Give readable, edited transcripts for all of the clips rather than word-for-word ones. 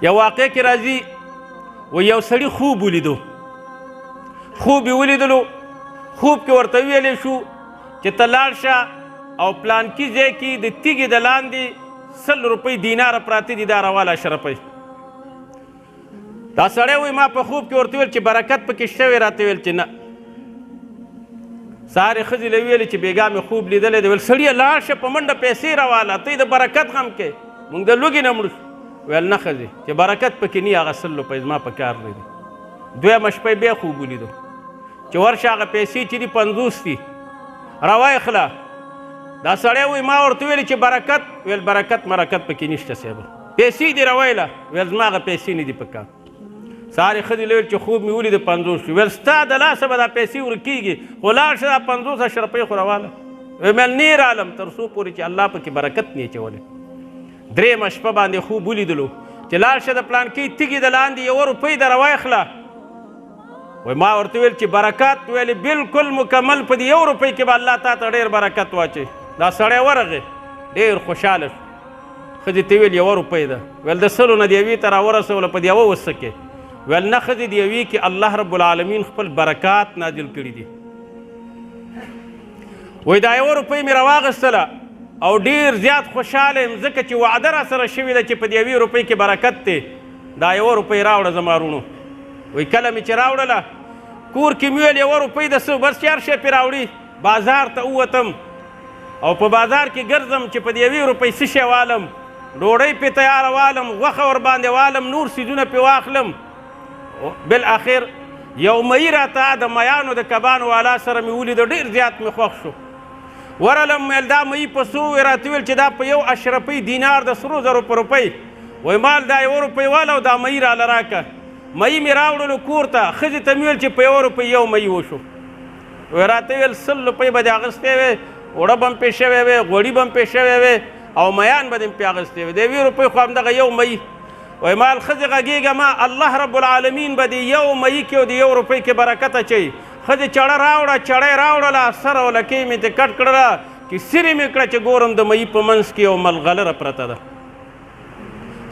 یو واقع کې راځي و یو سړي خوب ولیدو، خوب یې ولیدلو، خوب کې ورته ویلی شو چې ته لاړ شه او پلانکي ځای کې د تیږې د لاندې 100 روپۍ دیناره پراته دي، دا راواله 10 روپۍ. دا سړی وایي ما په خوب کې ورته ویل چې برکت پکې شته وی، راته ویل چې نه. سهار یې ښځې له ویلې چې بېګا مې خوب لیدلی دی. ویل سړیه لاړ شه په منډه پیسې راواله، ته یې د برکت غم کې، موږ د لوږې نه مړ شو. ویل نه ښځې چې برکت پکې نه هغه 100 روپۍ زما په کار نه دي. دویمه شپه بیا خوب ولیدو چې ورشه هغه پیسې چې دي 50 دي راوایې خله. دا سړی وایي ما ورته ویلې چې برکت، ویل برکت مرکت پکې نشته صاحبه، پیسې دې راویله. ویل زما هغه پیسې نه دي په کار. سهار یې ښځې ویل چې خوب مې ولیده 50 شو. ویل ستا د لاسه به دا پیسې ورکېږي، خو لاړ شه دا 50 روپۍ خو راواله. ویل نیر عالم تر څو پورې چې الله پکې برکت نه اچولی. درېیمه شپه باندې خوب ولیدلو چې لاړ شه د پلانکۍ تیږې د لاندې 1 روپۍ د راواخله. وایي ما ورته ویل چې برکت، ویلې بلکل مکمل په دې 1 روپۍ کې به الله تا ته ډېر برکت واچوي. دا سړی ورغی ډېر خوشحاله شو. ښځې ته ویل 1 روپۍ ده. ویل د 100 نه د 1 ته راورسوله، په دې 1 وڅه کې. ویل نه ښځې د 1 کې الله رب العالمین خپل برکات نازل کړي دي. وایي دا 1 روپۍ مې راواغېستله او ډېر زیات خوشحاله یم ځکه چې وعده را سره شوې ده چې په دې 1 روپۍ کې برکت دی. دا 1 روپۍ راوړه زما وروڼو. وایي کله مې چې راوړله کور کې مې ویل 1 روپۍ د څه بس 4 شی پرې راوړي. بازار ته ووتم او په بازار کې ګرځم چې په دې 1 روپۍ څه شی والم، ډوډۍ پې تیاروالم، غوښه ورباندې والم، نور څیزونه پې واخلم. بالاخر یو مئی راته د میانو د کبانو والا سره مې ولیده، ډېر زیات مې خوښ شو. ورلم ویل دا مئی په څو وی، راته ویل چې دا په 1 اشرفۍ دینار د 100,000 روپۍ. وایي مال دا 1 روپۍ واله او دا مئی راله راکه. مئی مې راوړلو کور ته. ښځې ته مې ویل چې په 1 روپۍ 1 مئی وشو. وایي راته ویل 100 روپۍ به دې اخیستې وې، اوړه به هم پې شوی وې، غوړي به هم پې شوی وې او میان به دې هم پې اخیستې وې. د 1 روپۍ خو همدغه 1 مئی. وایي مال ښځې غږېږه ما الله رب العالمین به د 1 مئی کې او د 1 روپۍ کې برکت اچوي. ښځې چړه راوړه، چړه یې راوړله، سره او لکۍ مې ترې کټ کړله چې سیرې مې کړه چې ګورم د مئی په منځ کې یو ملغلره پرته ده.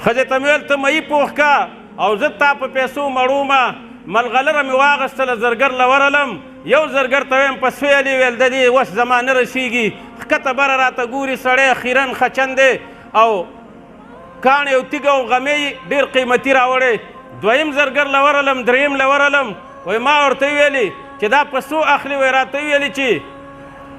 ښځې ته مې ویل ته مئی پوخ کا او زه تا په پیسو مړومه. ملغلره مې واغېستله، زرګر له ورلم. یو زرګر ته ویم په سویلې، ویل د دې وس زما نه رسېږي. ښکته بره راته ګوري سړی خیرن خچن دی او کاڼې او تیږه او غمې ډېر قیمتي راوړی. دویم زرګر له ورلم، دریم له ورلم. وایي ما ورته ویلې چې دا په څو اخلي. وایي راته ویلې چې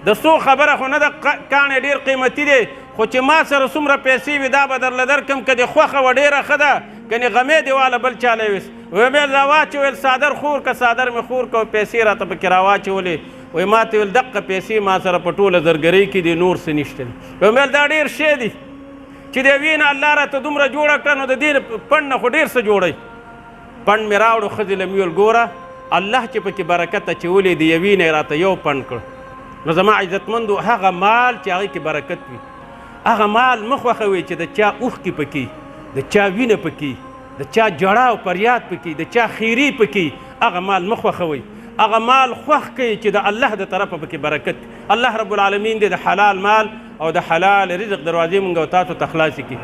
د څو خبره خو نه ده، کاڼې ډېر قیمتي دی، خو چې ما سره څومره پیسې وي دا به درله درکړم، که دې خوښه وه ډېره ښه ده، کنې غمې دې واله بل چاله ویست. وایي مې راواچویل څادر خور که څادر مې خور که پیسې راته پکې راواچولې. وایي ما ته ویل دقه پیسې ما سره په ټوله زرګرۍ کې دي، نور څه نشته دي. وایي مې دا ډېر شی دي چې د یوې نه الله راته دومره جوړه کړه، نو د دې پڼ نه خو ډېر څه جوړی. پڼ مې راوړو. ښځې له مې ویل ګوره الله چې پکې برکت اچولی د یوې نه یې راته یو پڼ کړ. نو زما عزتمندو هغه مال چې هغې کې برکت وي، هغه مال مه خوښوئ چې د چا اوښکې پکې، د چا وینه پکې، د چا جړه او فریاد پکې، د چا خیري پکې. هغه مال مه خوښوئ، هغه مال خوښ کړئ چې د الله د طرفه پکې برکت. الله رب العالمین دې د حلال مال او د حلال رزق دروازې مونږ او تاسو ته خلاصې کړي.